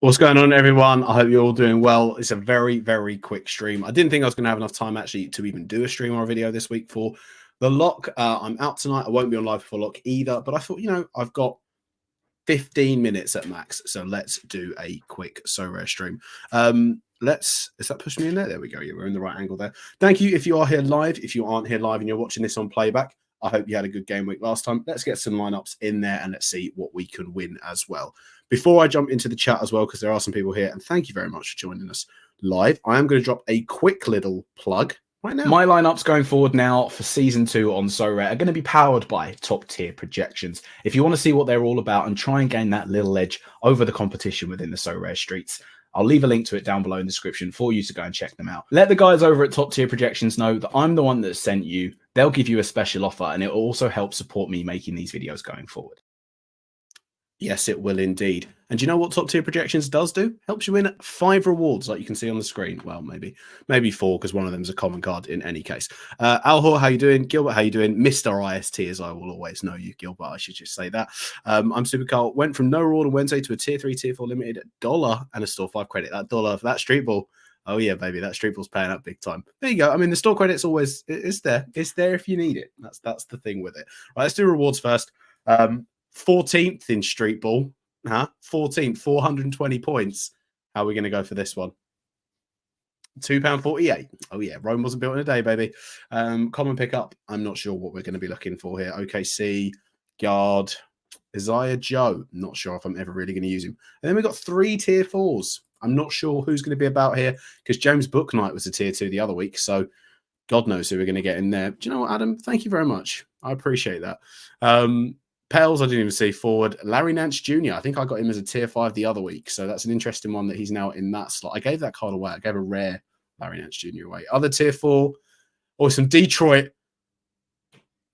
What's going on, everyone? I hope you're all doing well. It's a very, very quick stream. I didn't think I was going to have enough time actually to even do a stream or a video this week for the lock. I'm out tonight. I won't be on live for lock either, but I thought, I've got 15 minutes at max. So let's do a quick Sorare stream. Is that pushing me in there? There we go. Yeah, we're in the right angle there. Thank you if you are here live. If you aren't here live and you're watching this on playback, I hope you had a good game week last time. Let's get some lineups in there and let's see what we can win as well. Before I jump into the chat as well, because there are some people here, and thank you very much for joining us live, I am going to drop a quick little plug right now. My lineups going forward now for Season 2 on Sorare are going to be powered by top-tier projections. If you want to see what they're all about and try and gain that little edge over the competition within the Sorare streets, I'll leave a link to it down below in the description for you to go and check them out. Let the guys over at Top Tier Projections know that I'm the one that sent you. They'll give you a special offer, and it will also help support me making these videos going forward. Yes, it will indeed. And do you know what Top Tier Projections does do? Helps you win 5 rewards, like you can see on the screen. Well, maybe 4, because one of them is a common card in any case. Alhor, how you doing? Gilbert, how you doing? Mr. IST, as I will always know you, Gilbert. I should just say that. I'm Super Carl. Went from no reward on Wednesday to a Tier 3, Tier 4 limited $1 and a store 5 credit. That $1 for that street ball. Oh, yeah, baby. That street ball's paying up big time. There you go. I mean, the store credit's always, it's there. It's there if you need it. That's the thing with it. Right, let's do rewards first. 14th in street ball. 14th, 420 points. How are we going to go for this one? £2.48. Oh, yeah. Rome wasn't built in a day, baby. Common pickup. I'm not sure what we're going to be looking for here. OKC, guard, Isaiah Joe. Not sure if I'm ever really going to use him. And then we've got 3 tier 4s. I'm not sure who's going to be about here because James Booknight was a tier 2 the other week. So God knows who we're going to get in there. Do you know what, Adam? Thank you very much. I appreciate that. Pels, I didn't even see forward. Larry Nance Jr., I think I got him as a tier 5 the other week. So that's an interesting one that he's now in that slot. I gave that card away. I gave a rare Larry Nance Jr. away. Other tier 4, some Detroit.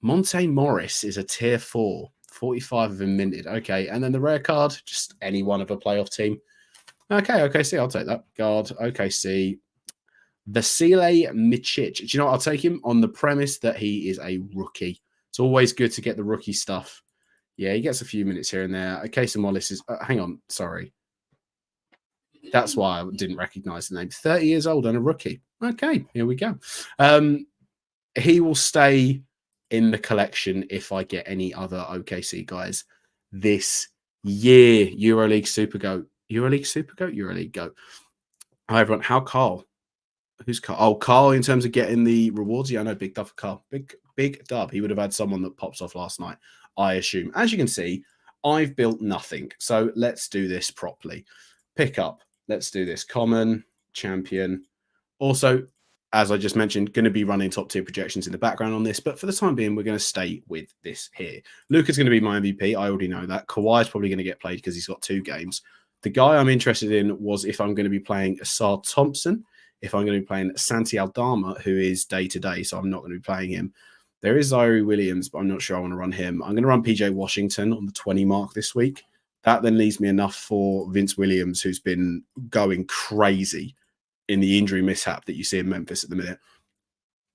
Monte Morris is a tier 4. 45 of him minted. Okay. And then the rare card, just any one of a playoff team. Okay, OKC, I'll take that. Guard, OKC. Vasile Micic. Do you know what? I'll take him on the premise that he is a rookie. It's always good to get the rookie stuff. Yeah, he gets a few minutes here and there. Casey Mollis is... hang on, sorry. That's why I didn't recognize the name. 30 years old and a rookie. Okay, here we go. He will stay in the collection if I get any other OKC guys this year. EuroLeague Supergoat. EuroLeague Supergoat? EuroLeague Goat. Hi, everyone. How Carl? Who's Carl? Oh, Carl in terms of getting the rewards. Yeah, I know. Big dub for Carl. Big dub. He would have had someone that pops off last night, I assume. As you can see, I've built nothing. So let's do this properly. Pick up. Let's do this. Common, champion. Also, as I just mentioned, going to be running top tier projections in the background on this. But for the time being, we're going to stay with this here. Luka's going to be my MVP. I already know that. Kawhi's probably going to get played because he's got 2 games. The guy I'm interested in was if I'm going to be playing Asar Thompson, if I'm going to be playing Santi Aldama, who is day-to-day, so I'm not going to be playing him. There is Zaire Williams, but I'm not sure I want to run him. I'm going to run PJ Washington on the 20 mark this week. That then leaves me enough for Vince Williams, who's been going crazy in the injury mishap that you see in Memphis at the minute.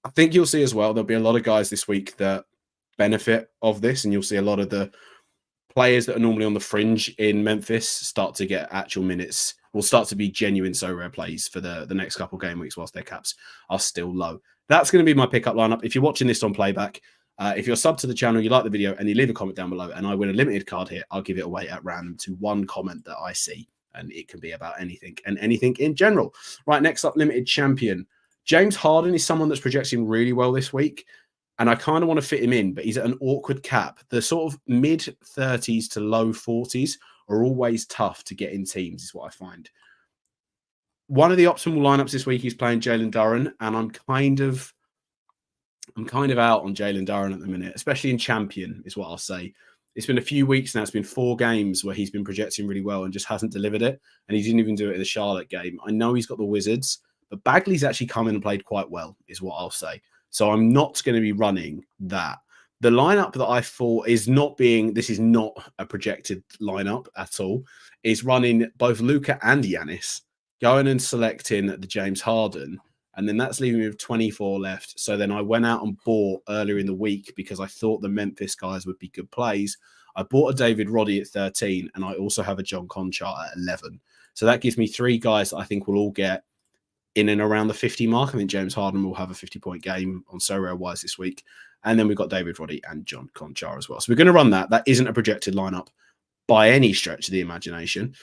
I think you'll see as well, there'll be a lot of guys this week that benefit of this, and you'll see a lot of the players that are normally on the fringe in Memphis start to get actual minutes, will start to be genuine Sorare plays for the next couple game weeks whilst their caps are still low. That's going to be my pickup lineup. If you're watching this on playback, if you're sub to the channel, you like the video, and you leave a comment down below, and I win a limited card here, I'll give it away at random to one comment that I see, and it can be about anything and anything in general. Right, next up, limited champion. James Harden is someone that's projecting really well this week, and I kind of want to fit him in, but he's at an awkward cap. The sort of mid-30s to low 40s are always tough to get in teams, is what I find. One of the optimal lineups this week is playing Jalen Duren, and I'm kind of out on Jalen Duren at the minute, especially in champion, is what I'll say. It's been a few weeks now. It's been 4 games where he's been projecting really well and just hasn't delivered it, and he didn't even do it in the Charlotte game. I know he's got the Wizards, but Bagley's actually come in and played quite well, is what I'll say. So I'm not going to be running that. The lineup that I thought is not being, this is not a projected lineup at all, is running both Luka and Giannis, going and selecting the James Harden, And then that's leaving me with 24 left. So then I went out and bought earlier in the week because I thought the Memphis guys would be good plays. I bought a David Roddy at 13, and I also have a John Conchar at 11. So that gives me 3 guys that I think will all get in and around the 50 mark. I think James Harden will have a 50-point game on Sorare wise this week. And then we've got David Roddy and John Conchar as well. So we're going to run that. That isn't a projected lineup by any stretch of the imagination.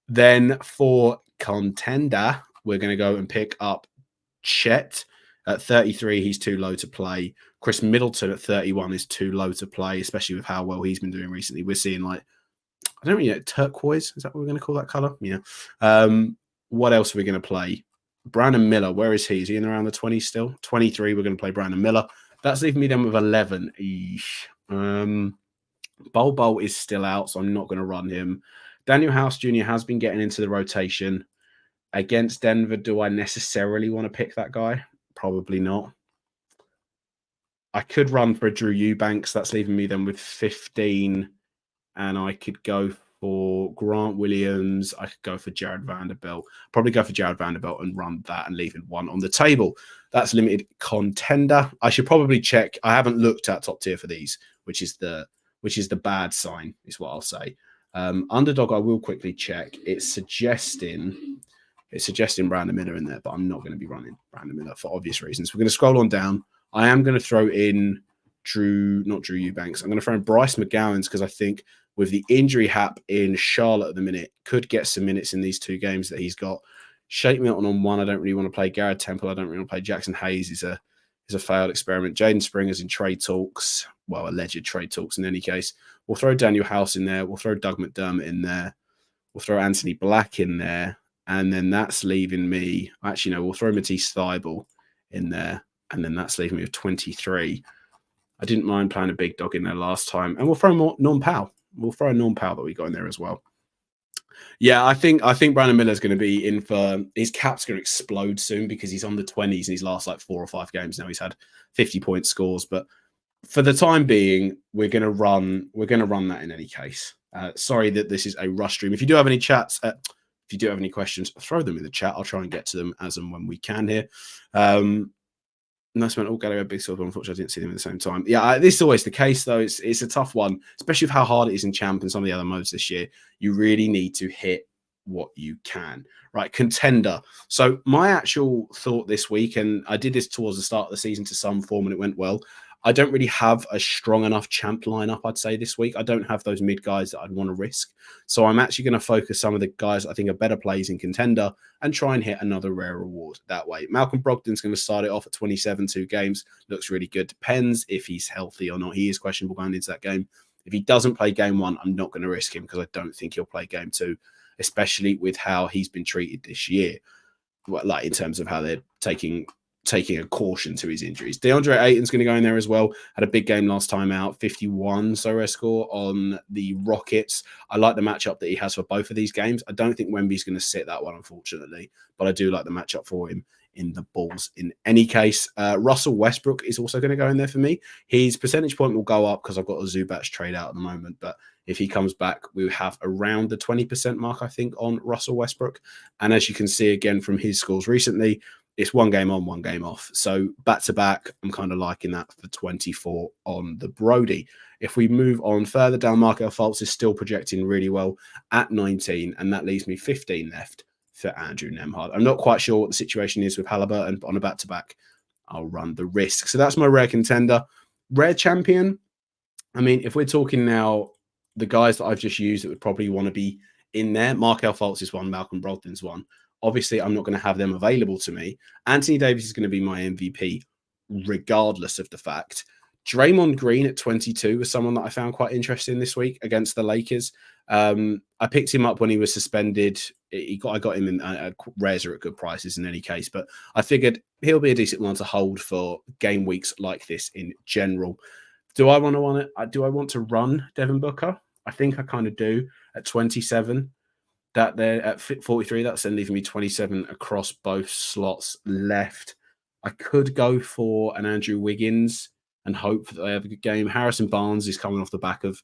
Then for contender, we're going to go and pick up Chet at 33. He's too low to play. Chris Middleton at 31 is too low to play, especially with how well he's been doing recently. We're seeing I don't really know, turquoise. Is that what we're going to call that color? Yeah. What else are we going to play? Brandon Miller, where is he? Is he in around the 20s still? 23, we're going to play Brandon Miller. That's leaving me then with 11. Bol is still out, so I'm not going to run him. Daniel House Jr. has been getting into the rotation. Against Denver, do I necessarily want to pick that guy? Probably not. I could run for Drew Eubanks. That's leaving me then with 15. And I could go for Grant Williams. I could go for Jared Vanderbilt. Probably go for Jared Vanderbilt and run that and leaving 1 on the table. That's limited contender. I should probably check. I haven't looked at top tier for these, which is the bad sign, is what I'll say. Underdog, I will quickly check. It's suggesting Brandon Miller in there, but I'm not going to be running Brandon Miller for obvious reasons. We're going to scroll on down. I am going to throw in not Drew Eubanks. I'm going to throw in Bryce McGowan's because I think with the injury hap in Charlotte at the minute, could get some minutes in these 2 games that he's got. Shake Milton on 1. I don't really want to play. Garrett Temple, I don't really want to play. Jackson Hayes is a failed experiment. Jaden Springer's in trade talks. Well, alleged trade talks in any case. We'll throw Daniel House in there. We'll throw Doug McDermott in there. We'll throw Anthony Black in there. And then that's leaving me. Actually, no, we'll throw Matisse Thybulle in there. And then that's leaving me with 23. I didn't mind playing a big dog in there last time. And we'll throw more Norm Powell. We'll throw a Norm Powell that we got in there as well. Yeah, I think Brandon Miller's going to be in for his cap's going to explode soon because he's on the 20s in his last 4 or 5 games now. He's had 50-point scores, but for the time being, we're going to run that in any case. Sorry that this is a rush stream. If you do have any chats, if you do have any questions, throw them in the chat. I'll try and get to them as and when we can here. Nice man. All Gallery big silver. Unfortunately, I didn't see them at the same time. Yeah, this is always the case, though. It's a tough one, especially with how hard it is in Champ and some of the other modes this year. You really need to hit what you can. Right, contender. So my actual thought this week, and I did this towards the start of the season to some form, and it went well. I don't really have a strong enough Champ lineup, I'd say, this week. I don't have those mid guys that I'd want to risk. So I'm actually going to focus some of the guys I think are better plays in contender and try and hit another rare reward that way. Malcolm Brogdon's going to start it off at 27, 2 games. Looks really good. Depends if he's healthy or not. He is questionable going into that game. If he doesn't play game 1, I'm not going to risk him because I don't think he'll play game 2, especially with how he's been treated this year, like in terms of how they're taking a caution to his injuries. DeAndre Ayton's going to go in there as well. Had a big game last time out, 51 Sorare score on the Rockets. I like the matchup that he has for both of these games. I don't think Wemby's going to sit that one, unfortunately, but I do like the matchup for him in the Bulls. In any case, Russell Westbrook is also going to go in there for me. His percentage point will go up because I've got a Zubac trade out at the moment, but if he comes back, we have around the 20% mark, I think, on Russell Westbrook. And as you can see again from his scores recently, it's 1 game on, 1 game off. So back-to-back, I'm kind of liking that for 24 on the Brody. If we move on further down, Markel Fultz is still projecting really well at 19, and that leaves me 15 left for Andrew Nembhard. I'm not quite sure what the situation is with Halliburton, but on a back-to-back, I'll run the risk. So that's my rare contender. Rare champion, I mean, if we're talking now, the guys that I've just used that would probably want to be in there, Markel Fultz is one, Malcolm Brogdon's one. Obviously, I'm not going to have them available to me. Anthony Davis is going to be my MVP, regardless of the fact. Draymond Green at 22 was someone that I found quite interesting this week against the Lakers. I picked him up when he was suspended. I got him in rares are at good prices in any case, but I figured he'll be a decent one to hold for game weeks like this in general. Do I want to run Devin Booker? I think I kind of do at 27. That there at 43, that's then leaving me 27 across both slots left. I could go for an Andrew Wiggins and hope that they have a good game. Harrison Barnes is coming off the back of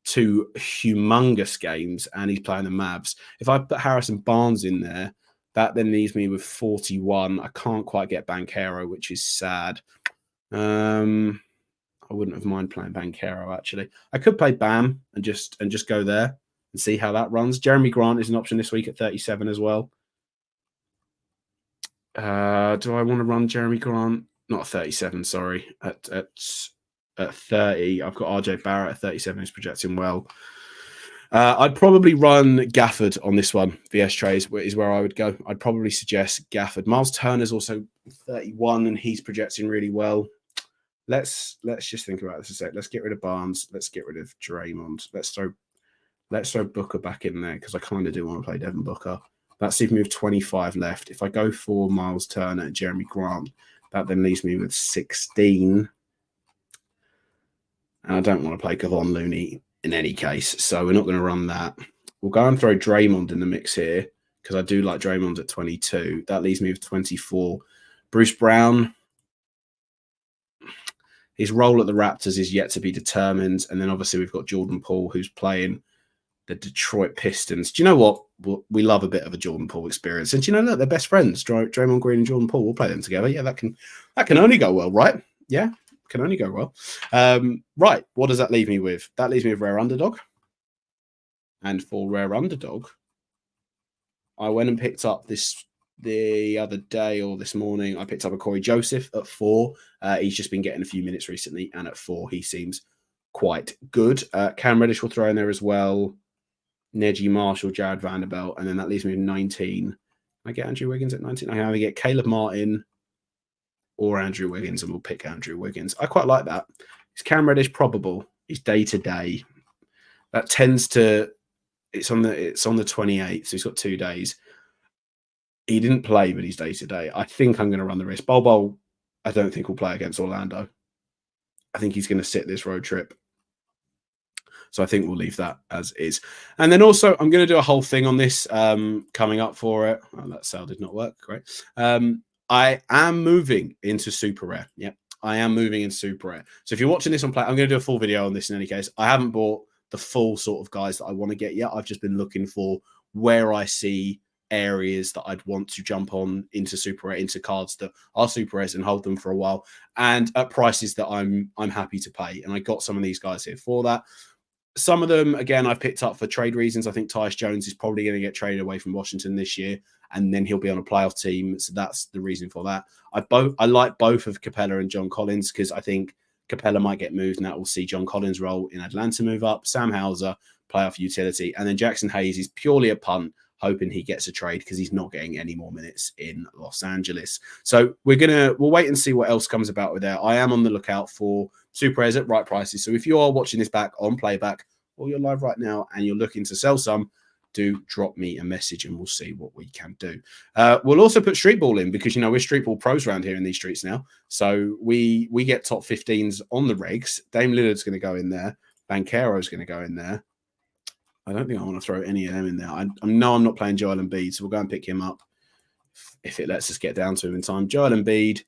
2 humongous games and he's playing the Mavs. If I put Harrison Barnes in there, That then leaves me with 41. I can't quite get Banchero, which is sad. I wouldn't have mind playing Banchero, actually. I could play Bam and just go there and see how that runs. Jeremy Grant is an option this week at 37 as well. Do I want to run Jeremy Grant? Not at 37, sorry. At 30, I've got RJ Barrett at 37, who's projecting well. I'd probably run Gafford on this one. VS Trays is where I would go. I'd probably suggest Gafford. Miles Turner's also 31, and he's projecting really well. Let's just think about this a sec. Let's get rid of Barnes. Let's get rid of Draymond. Let's throw Booker back in there because I kind of do want to play Devin Booker. That's leaving me with 25 left. If I go for Miles Turner and Jeremy Grant, that then leaves me with 16. And I don't want to play Kevon Looney in any case, so we're not going to run that. We'll go and throw Draymond in the mix here because I do like Draymond at 22. That leaves me with 24. Bruce Brown, his role at the Raptors is yet to be determined. And then obviously we've got Jordan Poole, who's playing the Detroit Pistons. Do you know what? We love a bit of a Jordan Poole experience. And do you know, look, they're best friends. Draymond Green and Jordan Poole will play them together. Yeah, that can only go well, right? Yeah, can only go well. Right, what does that leave me with? That leaves me with Rare Underdog. And for Rare Underdog, I went and picked up the other day or this morning. I picked up a Corey Joseph at 4. He's just been getting a few minutes recently, and at 4, he seems quite good. Cam Reddish will throw in there as well. Neji Marshall, Jared Vanderbilt, and then that leaves me with 19. I get Andrew Wiggins at 19. I can either get Caleb Martin or Andrew Wiggins, and we'll pick Andrew Wiggins. I quite like that. Is Cam Reddish probable? He's day to day. That tends to. It's on the 28th, so he's got 2 days. He didn't play, but he's day to day. I think I'm going to run the risk. Bol, I don't think will play against Orlando. I think he's going to sit this road trip. So I think we'll leave that as is. And then also, I'm going to do a whole thing on this coming up for it. Oh, that cell did not work. Great. I am moving into Super Rare. Yep, I am moving into Super Rare. So if you're watching this on Play, I'm going to do a full video on this in any case. I haven't bought the full sort of guys that I want to get yet. I've just been looking for where I see areas that I'd want to jump on into Super Rare, into cards that are Super Rares and hold them for a while, and at prices that I'm happy to pay. And I got some of these guys here for that. Some of them, again, I've picked up for trade reasons. I think Tyus Jones is probably going to get traded away from Washington this year, and then he'll be on a playoff team. So that's the reason for that. I like both of Capella and John Collins because I think Capella might get moved, and that will see John Collins' role in Atlanta move up. Sam Hauser, playoff utility. And then Jackson Hayes is purely a punt, hoping he gets a trade because he's not getting any more minutes in Los Angeles. So we'll wait and see what else comes about with there. I am on the lookout for Super Rares at right prices. So if you are watching this back on playback or you're live right now and you're looking to sell some, do drop me a message and we'll see what we can do. We'll also put street ball in because, we're street ball pros around here in these streets now. So we get top 15s on the regs. Dame Lillard's going to go in there. Banchero's going to go in there. I don't think I want to throw any of them in there. I know I'm not playing Joel Embiid, so we'll go and pick him up if it lets us get down to him in time. Joel Embiid,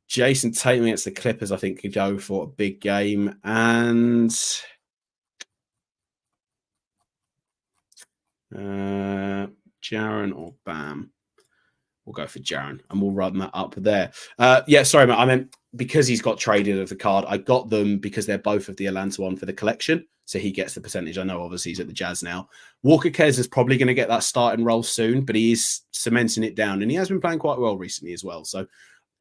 Jason Tatum against the Clippers, I think, could go for a big game. And Jaren or Bam. We'll go for Jaren, and we'll run that up there. Yeah, sorry, mate. I meant because he's got traded of the card, I got them because they're both of the Atlanta one for the collection, so he gets the percentage. I know, obviously, he's at the Jazz now. Walker Kez is probably going to get that starting role soon, but he is cementing it down, and he has been playing quite well recently as well. So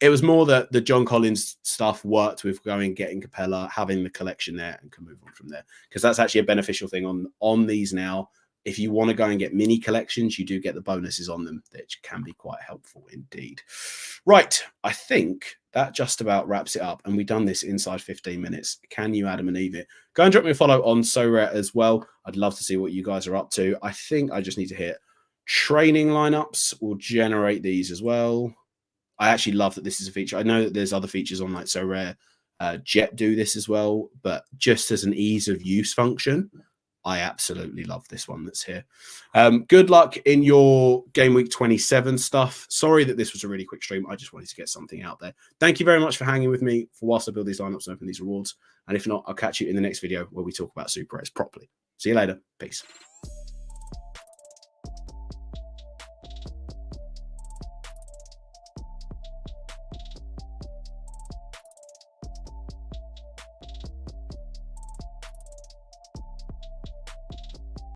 it was more that the John Collins stuff worked with getting Capella, having the collection there, and can move on from there, because that's actually a beneficial thing on these now. If you want to go and get mini collections, you do get the bonuses on them, which can be quite helpful indeed. Right, I think that just about wraps it up, and we've done this inside 15 minutes. Can you Adam and Eve it? Go and drop me a follow on Sorare as well. I'd love to see what you guys are up to. I think I just need to hit training lineups. We'll generate these as well. I actually love that this is a feature. I know that there's other features on like Sorare. Jet do this as well, but just as an ease of use function, I absolutely love this one that's here. Good luck in your game week 27 stuff. Sorry that this was a really quick stream. I just wanted to get something out there. Thank you very much for hanging with me for whilst I build these lineups and open these rewards. And if not, I'll catch you in the next video where we talk about Super Rares properly. See you later. Peace.